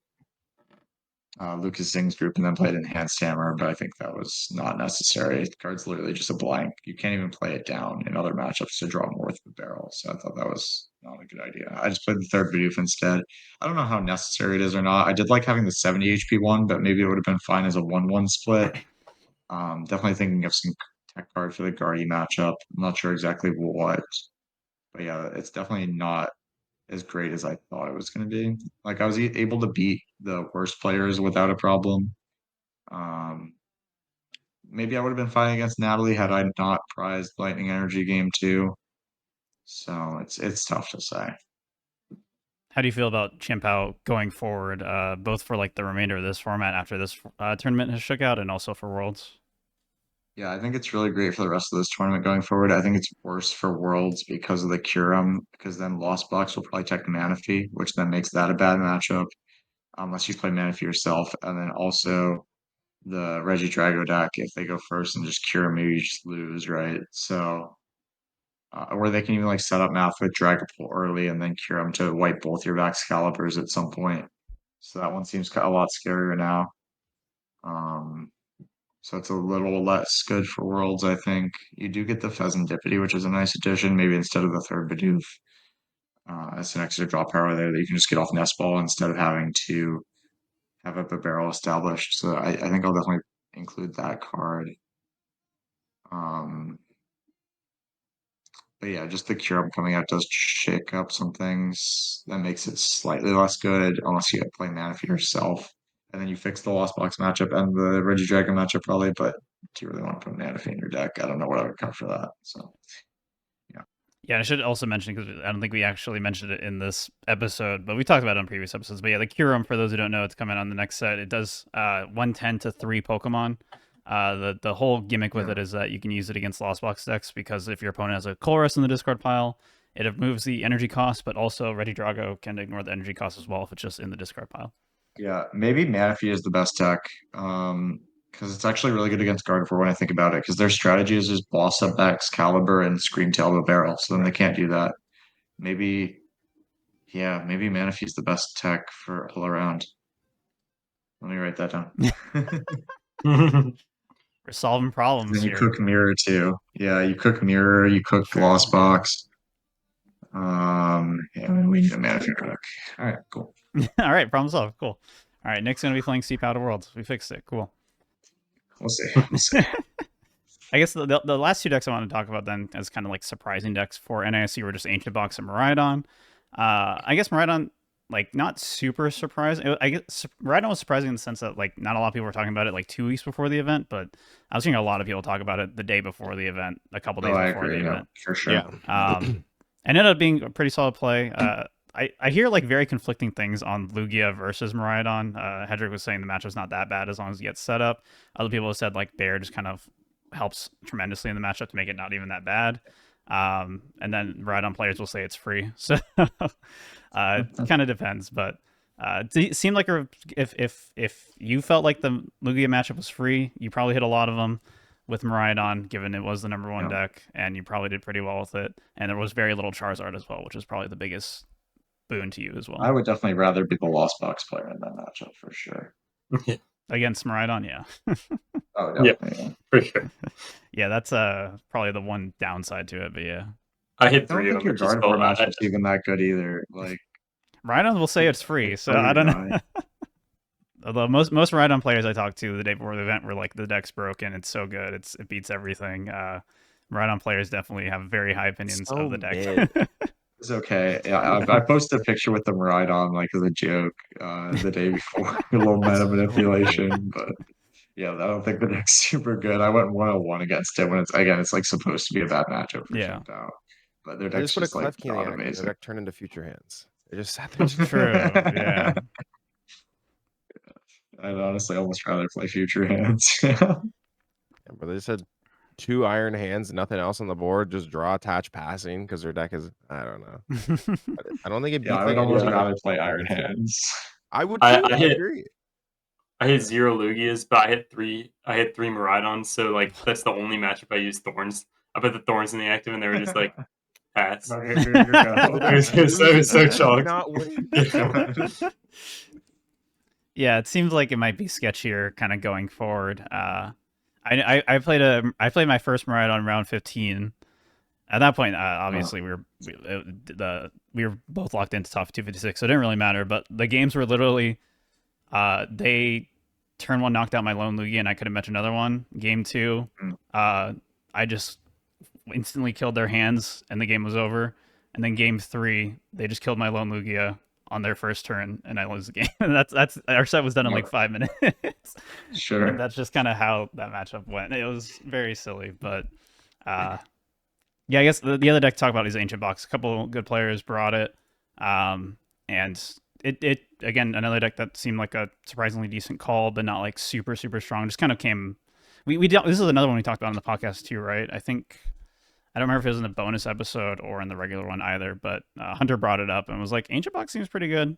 Lucas Zing's group and then played Enhanced Hammer, but I think that was not necessary. The card's literally just a blank. You can't even play it down in other matchups to draw more with the barrel. So I thought that was not a good idea. I just played the third Bidoof instead. I don't know how necessary it is or not. I did like having the 70 HP one, but maybe it would have been fine as a 1/1 split. Definitely thinking of some tech card for the Guardy matchup. I'm not sure exactly what, but yeah, it's definitely not as great as I thought it was going to be. Like I was able to beat the worst players without a problem. Maybe I would have been fighting against Natalie had I not prized Lightning Energy Game 2. So it's tough to say. How do you feel about Chien-Pao going forward, both for like the remainder of this format after this tournament has shook out, and also for Worlds? Yeah, I think it's really great for the rest of this tournament going forward. I think it's worse for Worlds because of the Curum, because then Lost Box will probably tech Manaphy, which then makes that a bad matchup unless you play Manaphy yourself. And then also the Regidrago deck, if they go first and just Curum, maybe you just lose, right? So, or they can even like set up math with Dragapult early and then Curum to wipe both your Excaliburs at some point. So that one seems a lot scarier now. So it's a little less good for Worlds, I think. You do get the Pheasantipity, which is a nice addition, maybe instead of the third Bidoof. It's an extra draw power there that you can just get off Nest Ball instead of having to have a barrel established. So I think I'll definitely include that card. But yeah, just the Curum coming out does shake up some things. That makes it slightly less good unless you play Manaphy yourself. And then you fix the Lost Box matchup and the Regidrago matchup probably, but Do you really want to put Manaphy in your deck? I don't know what I would cut for that. So Yeah, I should also mention, because I don't think we actually mentioned it in this episode, but we talked about it on previous episodes. But yeah, the Kyurem, for those who don't know, it's coming on the next set. It does 110 to 3 Pokemon. The whole gimmick with it is that you can use it against Lost Box decks, because if your opponent has a Colress in the discard pile, it removes the energy cost, but also Regidrago can ignore the energy cost as well if it's just in the discard pile. yeah, maybe Manaphy is the best tech. Because it's actually really good against Gardevoir when I think about it. Because their strategy is just Boss Up Excalibur and Screamtail Barrel. So then they can't do that. Maybe Manaphy is the best tech for all around. Let me write that down. We're solving problems Then you here. cook Mirror too. Yeah, you cook Mirror, you cook Lost Box. Yeah, we need a Manaphy deck. All right, cool. All right, problem solved. Cool. All right, Nick's going to be playing Steep Out of Worlds. We fixed it. Cool. We'll see. We'll see. I guess the last 2 decks I want to talk about then as kind of like surprising decks for NAIC were just Ancient Box and Miraidon. I guess Miraidon, like, not super surprising. I guess Miraidon was surprising in the sense that, like, not a lot of people were talking about it like 2 weeks before the event, but I was hearing a lot of people talk about it the day before the event, a couple days before the event. For sure. Yeah. Ended up being a pretty solid play. I hear like very conflicting things on Lugia versus Miraidon. Hedrick was saying the matchup's not that bad as long as you get set up. Other people have said like Bear just kind of helps tremendously in the matchup to make it not even that bad. And then Miraidon players will say it's free. So it kind of depends. But it seemed like if you felt like the Lugia matchup was free, you probably hit a lot of them with Miraidon, given it was the number 1 deck, and you probably did pretty well with it. And there was very little Charizard as well, which is probably the biggest boon to you as well. I would definitely rather be the Lost Box player in that matchup for sure. Against Miraidon, yeah. Oh, definitely. Yeah, for sure. Yeah, that's probably the one downside to it, but yeah. I hit I don't 3 of think them. your Which is Gardevoir cool. matchup's even that good either. Like, Miraidon will say it's free, so I don't know. Although most Miraidon players I talked to the day before the event were like, the deck's broken, it's so good, it beats everything. Miraidon players definitely have very high opinions of the deck. It's okay. Yeah, I posted a picture with the Miraidon like as a joke the day before, a little meta manipulation. But yeah, I don't think the deck's super good. I went 101 against it when it's like supposed to be a bad matchup for Shipped Out. But their deck's just like not amazing. Their deck turned into Future Hands. They just sat there. True. Yeah. I'd honestly almost rather play Future Hands. But they just had 2 Iron Hands, nothing else on the board, just draw, attach, passing, because their deck is, I don't know. I don't think it. Yeah, I would almost rather play Iron Hands. I would. I agree. I hit 0 Lugias, but I hit 3 Miraidons, so like that's the only matchup I used Thorns. I put the Thorns in the active, and they were just like pass. so shocked. Yeah, it seems like it might be sketchier kind of going forward. I played my first Miraidon round 15. At that point, obviously we were both locked into top 256, so it didn't really matter. But the games were literally, they turn 1 knocked out my lone Lugia, and I couldn't match another one. Game 2, I just instantly killed their hands, and the game was over. And then game 3, they just killed my lone Lugia on their first turn, and I lose the game. And that's our set was done in like 5 minutes. Sure. And that's just kind of how that matchup went. It was very silly, but yeah, I guess the other deck to talk about is Ancient Box. A couple good players brought it, and it again, another deck that seemed like a surprisingly decent call, but not like super strong. Just kind of came. We this is another one we talked about on the podcast too, right? I don't remember if it was in the bonus episode or in the regular one either, but Hunter brought it up and was like, Ancient Box seems pretty good.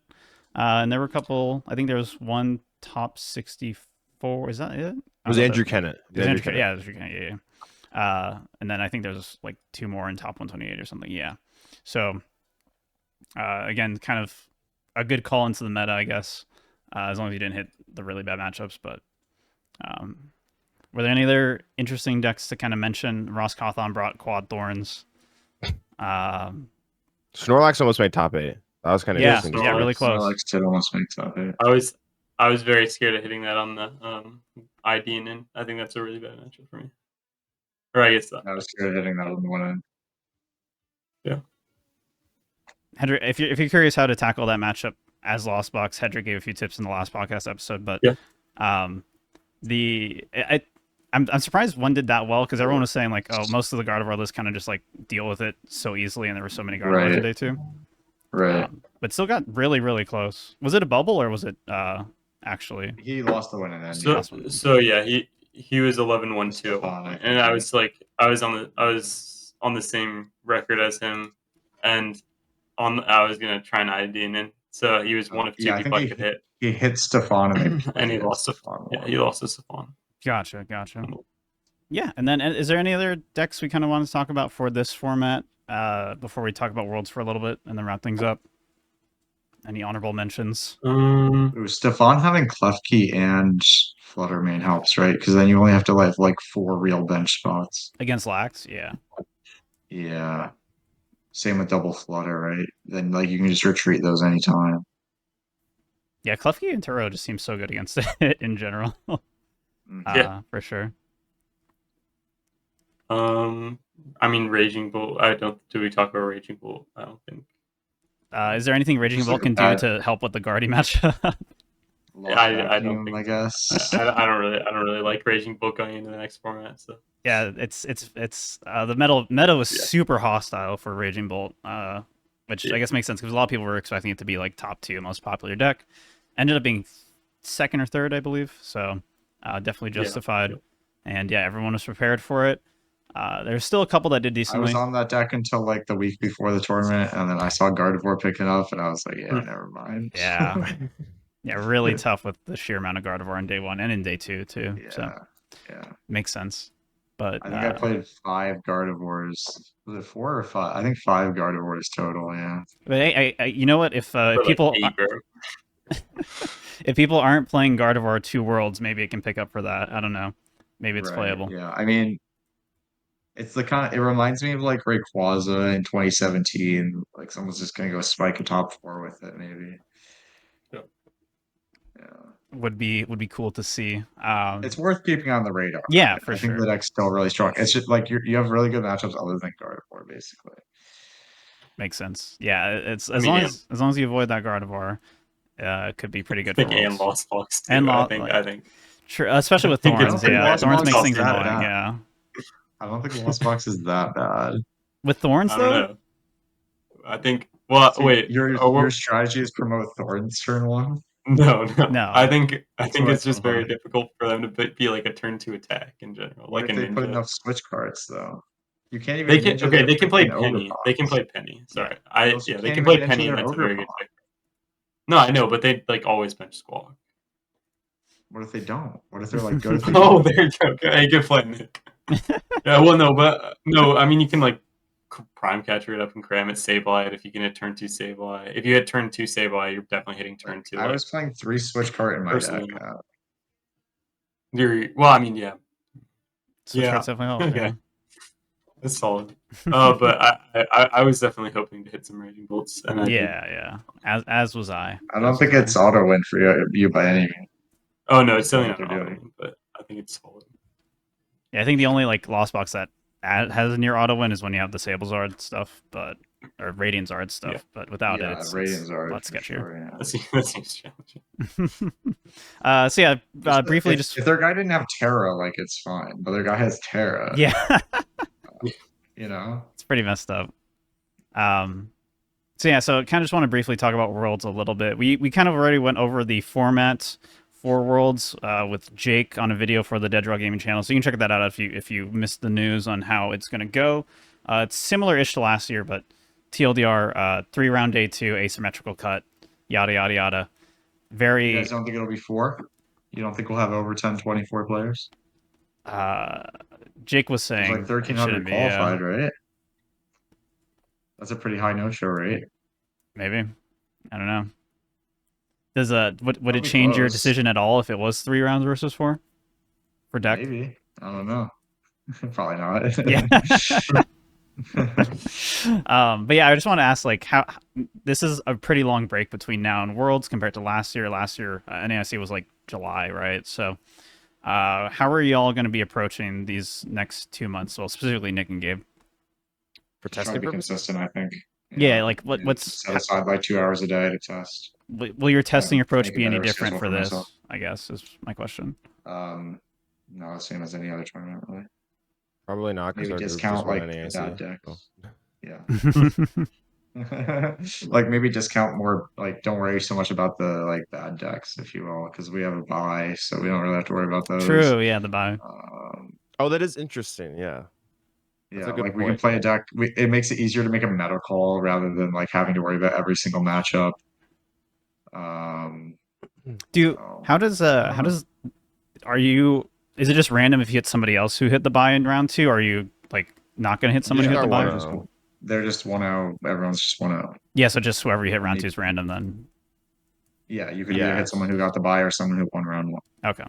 And there were a couple, I think there was one top 64. Is that it? It was Andrew Kennett. Yeah, Andrew Kennett, yeah. And then I think there's like 2 more in top 128 or something. Yeah. So again, kind of a good call into the meta, I guess, as long as you didn't hit the really bad matchups. But were there any other interesting decks to kind of mention? Ross Cawthon brought Quad Thorns. Snorlax almost made top 8. That was kind of interesting. Yeah, really close. Snorlax did almost make top 8. I was very scared of hitting that on the ID, and I think that's a really bad matchup for me. Or I guess that. I was scared of hitting that on the one end. Yeah. Hedrick, if you're curious how to tackle that matchup as Lost Box, Hedrick gave a few tips in the last podcast episode, but I'm surprised one did that well, because everyone was saying like, oh, most of the Gardevoir lists kind of just like deal with it so easily, and there were so many Gardevoirs in day 2. Right. But still got really, really close. Was it a bubble or was it actually? He lost the win in the end. So yeah, he was 11-1-2, Stefan, and I was on the same record as him, and I was gonna try an ID in, so he was one of 2 people I could hit. He hit Stefan and he lost to Stefan. Yeah, he lost to Stefan. Gotcha. Yeah, and then is there any other decks we kind of want to talk about for this format before we talk about Worlds for a little bit and then wrap things up? Any honorable mentions? Stefan having Klefki and Fluttermane helps, right? Because then you only have to have like 4 real bench spots. Against Lax, yeah. Yeah. Same with double Flutter, right? Then like you can just retreat those anytime. Yeah, Klefki and Turo just seems so good against it in general. Yeah, for sure. I mean, Raging Bolt. Do we talk about Raging Bolt? I don't think. Is there anything Raging Bolt can do to help with the Guardy matchup? I don't think. I guess. I don't really like Raging Bolt going into the next format. So yeah, it's the meta was super hostile for Raging Bolt, which I guess makes sense because a lot of people were expecting it to be like top 2 most popular deck. Ended up being 2nd or 3rd, I believe. So definitely justified. Yeah. And yeah, everyone was prepared for it. There's still a couple that did decently. I was on that deck until like the week before the tournament, and then I saw Gardevoir pick it up, and I was like, yeah, never mind. Yeah. Yeah, really tough with the sheer amount of Gardevoir in day 1 and in day 2 too. Yeah. Makes sense. But I think I played 5 Gardevoirs. Was it 4 or 5? I think 5 Gardevoirs total. Yeah. But hey, you know what? If people if people aren't playing Gardevoir 2 Worlds, maybe it can pick up for that. I don't know. Maybe it's playable. Yeah, I mean, it's the kind of, it reminds me of like Rayquaza in 2017. Like someone's just gonna go spike a top 4 with it, maybe. Yep. Yeah. Would be cool to see. It's worth keeping on the radar. Yeah, I think the deck's still really strong. It's just like you have really good matchups other than Gardevoir, basically. Makes sense. Yeah, it's as long as you avoid that Gardevoir, it could be pretty good for and Lost Box too. And I think. True, especially with Thorns. Yeah, Thorns makes things annoying. Bad. Yeah. I don't think Lost Box is that bad. With Thorns, though? I don't know. I think. Well, so wait. Your strategy is promote Thorns turn 1? No. I think it's just very hard. difficult for them to be like a turn 2 attack in general. What like if a they ninja. put enough switch cards though? You can't even. They can play Penny. They can play Penny. Sorry, they can play Penny, and that's a very good pick. No, I know, but they like always bench Squawk. What if they don't? What if they're like go to Oh, there you go. Hey, good play, Nick. Yeah, well, no, I mean you can like Prime Catcher it up and cram it, Sableye it if you can hit turn 2 Sableye. If you hit turn 2 Sableye, you're definitely hitting turn 2. I was playing 3 switch card in my deck. Well, I mean, yeah. Switch cards definitely help. Okay. That's solid. But I was definitely hoping to hit some Raging Bolts. And yeah. As was I. I don't think it's auto win for you by any means. Oh no, it's certainly not auto win, but I think it's solid. Yeah, I think the only like Lost Box that has a near auto win is when you have the Sablezard stuff, or Radiant Zard stuff. But without it, it's Zard, a lot sketchier. Sure, yeah. That seems challenging. So yeah, briefly if their guy didn't have Terra, like it's fine, but their guy has Terra. Yeah. You know, it's pretty messed up. So kind of just want to briefly talk about Worlds a little bit. We kind of already went over the format for Worlds with Jake on a video for the Dead Draw Gaming channel, so you can check that out if you missed the news on how it's going to go. It's similar-ish to last year, but TLDR 3-round day 2 asymmetrical cut, yada yada yada. Very. You guys don't think it'll be 4? You don't think we'll have over 24 players? Jake was saying like 1,300 qualified, right? That's a pretty high no-show rate. Maybe. I don't know. Would it change your decision at all if it was 3 rounds versus 4 for deck? Maybe. I don't know. Probably not. Yeah. But yeah, I just want to ask, like, how this is a pretty long break between now and Worlds compared to last year. Last year, NAIC was like July, right? So, how are y'all going to be approaching these next 2 months? Well, specifically Nick and Gabe. For testing, be consistent, I think. Yeah, like what's set aside by 2 hours a day to test. Will your testing approach be any different for this? I guess is my question. No, same as any other tournament, really. Probably not because Maybe our group just discount won like the bad NAIC. decks. So. Yeah. Like maybe discount more, like don't worry so much about the like bad decks, if you will, because we have a buy, so we don't really have to worry about those. True, yeah, the buy. Oh, that is interesting. Yeah. That's Yeah, a good like we point. can play a deck. It makes it easier to make a meta call rather than like having to worry about every single matchup. How does are you, is it just random if you hit somebody else who hit the buy in round 2? Or are you like not gonna hit somebody who hit the buy? They're just 1-0. Everyone's just 1-0. Yeah, so just whoever you hit round 2 is random then. Yeah, you could either hit someone who got the buy or someone who won round 1. Okay.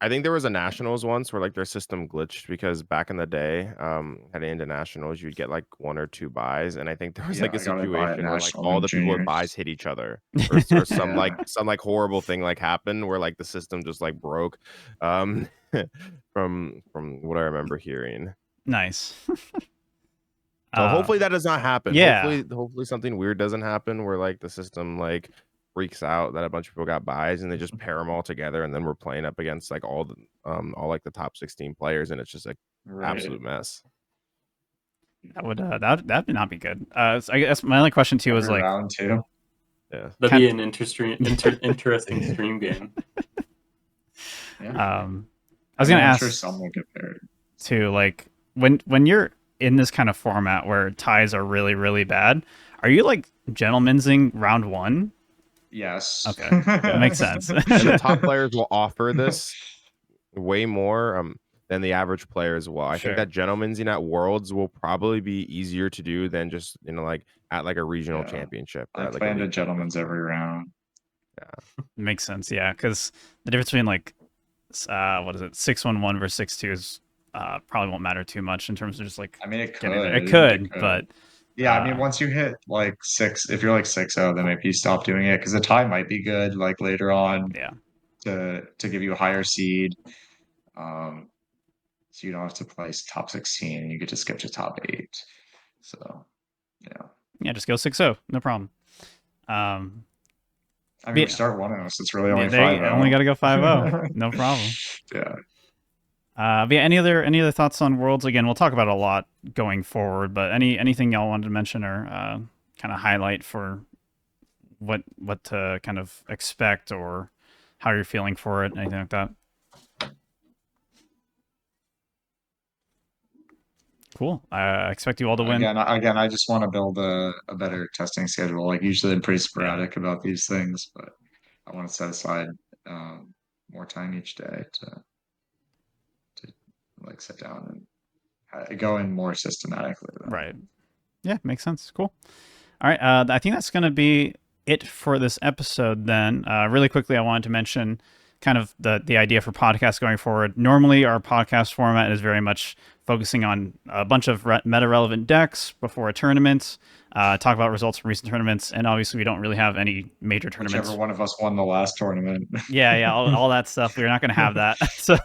I think there was a nationals once where like their system glitched because back in the day, heading into nationals, you'd get like 1 or 2 buys, and I think there was like a situation where like all the people with buys hit each other, or some like horrible thing like happened where like the system just like broke, from what I remember hearing. Nice. So hopefully that does not happen. Yeah. Hopefully something weird doesn't happen where like the system like freaks out that a bunch of people got buys and they just pair them all together, and then we're playing up against like all like the top 16 players, and it's just like absolute mess. That would that would not be good. So I guess my only question too is like round 2. Yeah, that'd be an interesting stream game. I was gonna ask too, like when you're in this kind of format where ties are really, really bad, are you like gentleman'sing round 1? Yes. Okay, that makes sense. And the top players will offer this way more than the average players will. I think that gentleman'sing at Worlds will probably be easier to do than just like at like a regional championship. I plan to gentleman's every round. Yeah, makes sense. Yeah, because the difference between like what is it, 6-1-1 versus 6-2 is probably won't matter too much in terms of just like. I mean, it could, but yeah, I mean, once you hit like 6, if you're like 6-0, then maybe you stop doing it because the tie might be good like later on. Yeah. To give you a higher seed, so you don't have to play top 16. You get to skip to top 8. So, yeah, just go 6-0, no problem. I mean, we start 1-0, so it's really only 5-0. Only got to go 5-0, no problem. Yeah. But yeah, any other thoughts on Worlds? Again, we'll talk about it a lot going forward, but anything y'all wanted to mention or kind of highlight for what to kind of expect or how you're feeling for it, anything like that? Cool. I expect you all to win. Again, I just want to build a better testing schedule. Like usually I'm pretty sporadic about these things, but I want to set aside more time each day to like sit down and go in more systematically. Right. Yeah, makes sense. Cool. All right. I think that's going to be it for this episode then. Really quickly, I wanted to mention kind of the idea for podcasts going forward. Normally, our podcast format is very much focusing on a bunch of meta-relevant decks before a tournament, talk about results from recent tournaments, and obviously we don't really have any major tournaments. Whichever one of us won the last tournament. Yeah, all that stuff. We're not going to have that. So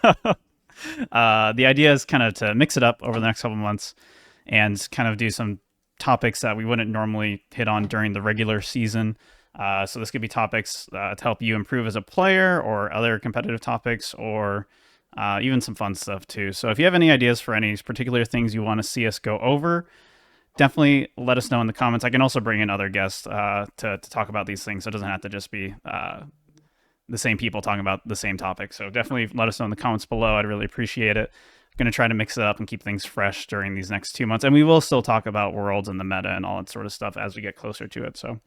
the idea is kind of to mix it up over the next couple months and kind of do some topics that we wouldn't normally hit on during the regular season. So this could be topics to help you improve as a player, or other competitive topics, or even some fun stuff too. So if you have any ideas for any particular things you want to see us go over, definitely let us know in the comments. I can also bring in other guests to talk about these things, so it doesn't have to just be the same people talking about the same topic. So definitely let us know in the comments below. I'd really appreciate it. I'm going to try to mix it up and keep things fresh during these next 2 months. And we will still talk about Worlds and the meta and all that sort of stuff as we get closer to it. So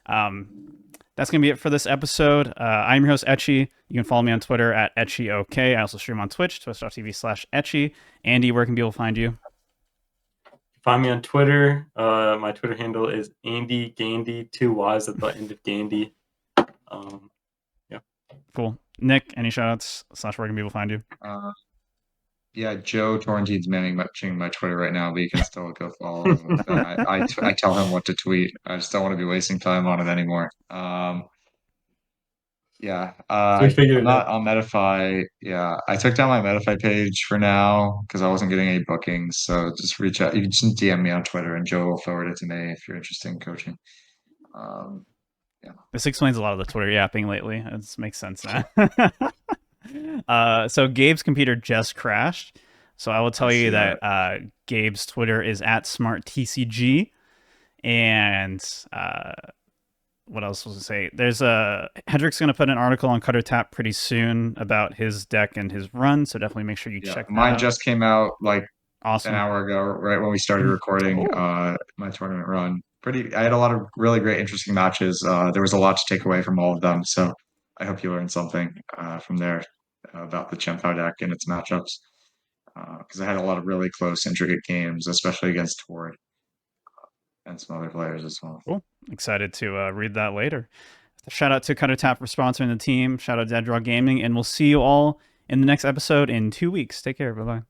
that's going to be it for this episode. I'm your host, Etchy. You can follow me on Twitter at EtchyOK. I also stream on Twitch, twitch.tv/Etchy. Andy, where can people find you? Find me on Twitter. My Twitter handle is Andy Gandy, 2 Y's at the end of Gandy. Yeah. Cool. Nick, any shoutouts / where can people find you? Yeah, Joe Torrentine's managing my Twitter right now, but you can still go follow him. I tell him what to tweet. I just don't want to be wasting time on it anymore. Yeah. So we figured I'm not on Metafy. Yeah, I took down my Metafy page for now because I wasn't getting any bookings. So just reach out. You can just DM me on Twitter, and Joe will forward it to me if you're interested in coaching. Yeah. This explains a lot of the Twitter yapping lately. It makes sense now. So Gabe's computer just crashed. So I will tell you that Gabe's Twitter is at SmartTCG. And what else was to say? There's Hendrick's going to put an article on Cutter Tap pretty soon about his deck and his run. So definitely make sure you check that mine out. just came out like Awesome. an hour ago, right when we started recording my tournament run. I had a lot of really great, interesting matches. There was a lot to take away from all of them. So I hope you learned something from there about the Chempao deck and its matchups. Because I had a lot of really close, intricate games, especially against Tori and some other players as well. Cool. Excited to read that later. Shout out to Cutter Tap for sponsoring the team. Shout out to Regidrago Gaming. And we'll see you all in the next episode in 2 weeks. Take care. Bye-bye.